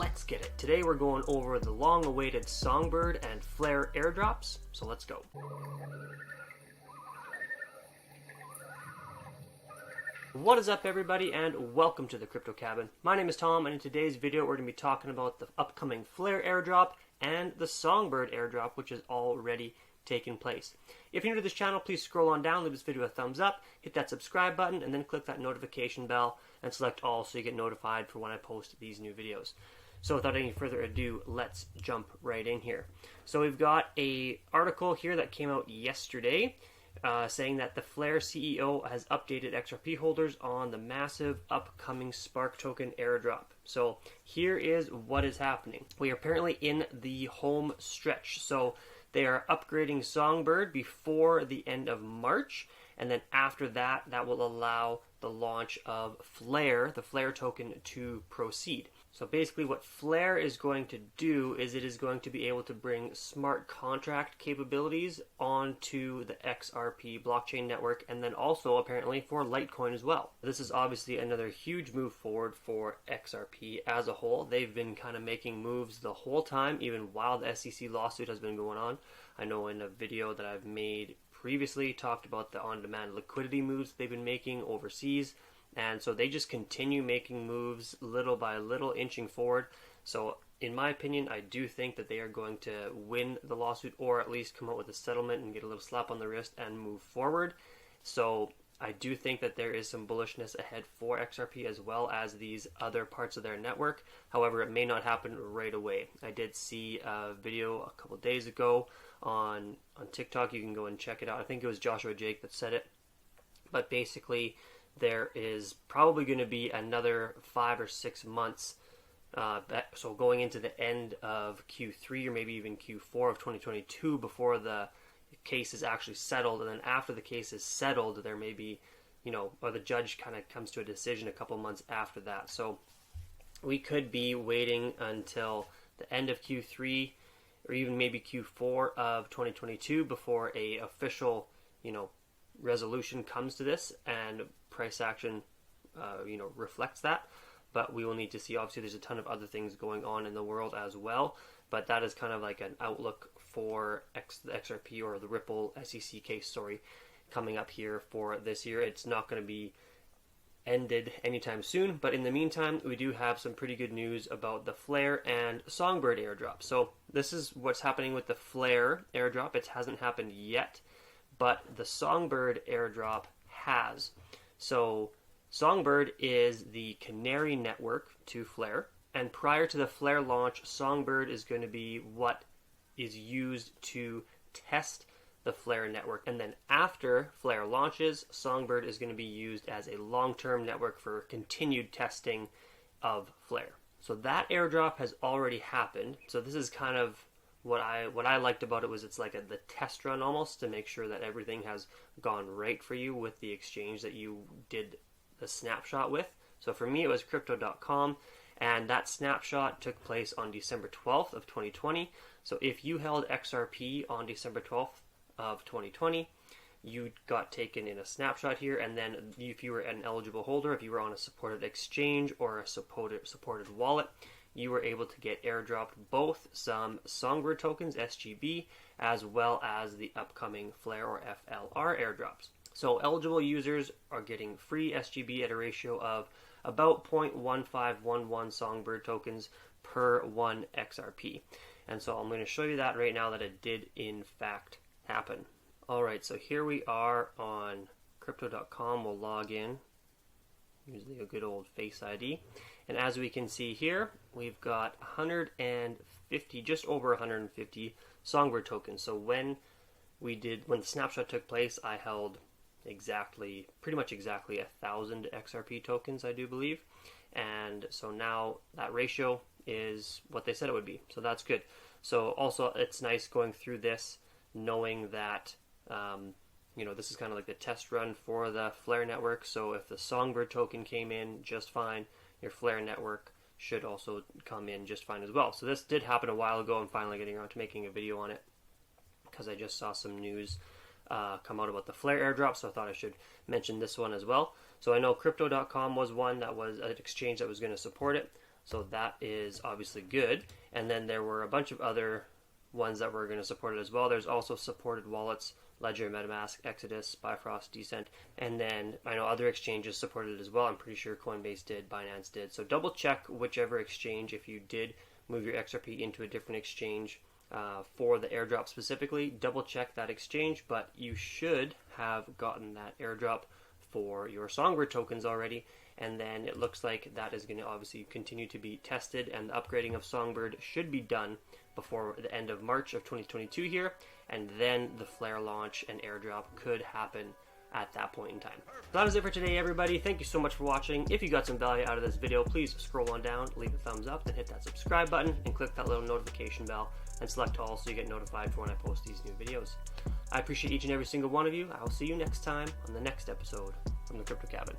let's get it. Today we're going over the long-awaited Songbird and Flare airdrops, so let's go. What is up, everybody, and welcome to the Crypto Cabin. My name is Tom, and in today's video we're going to be talking about the upcoming Flare airdrop and the Songbird airdrop, which has already taken place. If you're new to this channel, please scroll on down, leave this video a thumbs up, hit that subscribe button, and then click that notification bell and select all so you get notified for when I post these new videos. So without any further ado, let's jump right in here. So we've got an article here that came out yesterday saying that the Flare CEO has updated XRP holders on the massive upcoming Spark token airdrop. So here is what is happening. We are apparently in the home stretch. So they are upgrading Songbird before the end of March, and then after that, that will allow the launch of Flare, the Flare token, to proceed. So basically what Flare is going to do is it is going to be able to bring smart contract capabilities onto the XRP blockchain network, and then also apparently for Litecoin as well. This is obviously another huge move forward for XRP as a whole. They've been kind of making moves the whole time, even while the SEC lawsuit has been going on. I know in a video that I've made previously talked about the on-demand liquidity moves they've been making overseas. And so they just continue making moves little by little, inching forward. So in my opinion, I do think that they are going to win the lawsuit, or at least come out with a settlement and get a little slap on the wrist and move forward. So I do think that there is some bullishness ahead for XRP as well as these other parts of their network. However, it may not happen right away. I did see a video a couple days ago on TikTok. You can go and check it out. I think it was Joshua Jake that said it. But basically, there is probably going to be another 5 or 6 months, so going into the end of Q3 or maybe even Q4 of 2022 before the case is actually settled. And then after the case is settled, there may be, or the judge kind of comes to a decision a couple months after that. So we could be waiting until the end of Q3 or even maybe Q4 of 2022 before a official, resolution comes to this, and price action reflects that. But we will need to see. Obviously there's a ton of other things going on in the world as well, but that is kind of like an outlook for the XRP or the Ripple SEC case coming up here for this year. It's not going to be ended anytime soon, but in the meantime we do have some pretty good news about the Flare and Songbird airdrop. So this is what's happening with the Flare airdrop. It hasn't happened yet, but the Songbird airdrop has. So Songbird is the canary network to Flare, and prior to the Flare launch, Songbird is going to be what is used to test the Flare network. And then after Flare launches, Songbird is going to be used as a long-term network for continued testing of Flare. So that airdrop has already happened. So this is kind of what I liked about it. Was it's like the test run almost, to make sure that everything has gone right for you with the exchange that you did the snapshot with. So for me it was crypto.com, and that snapshot took place on December 12th of 2020. So if you held XRP on December 12th of 2020, you got taken in a snapshot here, and then if you were an eligible holder, if you were on a supported exchange or a supported wallet, you were able to get airdropped both some Songbird tokens, SGB, as well as the upcoming Flare or FLR airdrops. So eligible users are getting free SGB at a ratio of about 0.1511 Songbird tokens per 1 XRP. And so I'm going to show you that right now, that it did in fact happen. Alright, so here we are on crypto.com. We'll log in using a good old Face ID. And as we can see here, we've got 150, just over 150 Songbird tokens. So when the snapshot took place, I held pretty much exactly 1,000 XRP tokens, I do believe. And so now that ratio is what they said it would be. So that's good. So also it's nice going through this, knowing that this is kind of like the test run for the Flare network. So if the Songbird token came in just fine, your Flare network should also come in just fine as well. So this did happen a while ago. I'm finally getting around to making a video on it because I just saw some news come out about the Flare airdrop, so I thought I should mention this one as well. So I know crypto.com was one that was an exchange that was going to support it. So that is obviously good. And then there were a bunch of other ones that were going to support it as well. There's also supported wallets: Ledger, MetaMask, Exodus, Bifrost, Decent, and then I know other exchanges supported it as well. I'm pretty sure Coinbase did, Binance did. So double check whichever exchange, if you did move your XRP into a different exchange for the airdrop specifically, double check that exchange, but you should have gotten that airdrop for your Songbird tokens already. And then it looks like that is going to obviously continue to be tested, and the upgrading of Songbird should be done before the end of March of 2022 here, and then the Flare launch and airdrop could happen at that point in time. That is it for today, everybody. Thank you so much for watching. If you got some value out of this video, please scroll on down, leave a thumbs up, then hit that subscribe button and click that little notification bell and select all so you get notified for when I post these new videos. I appreciate each and every single one of you. I will see you next time on the next episode from the Crypto Cabin.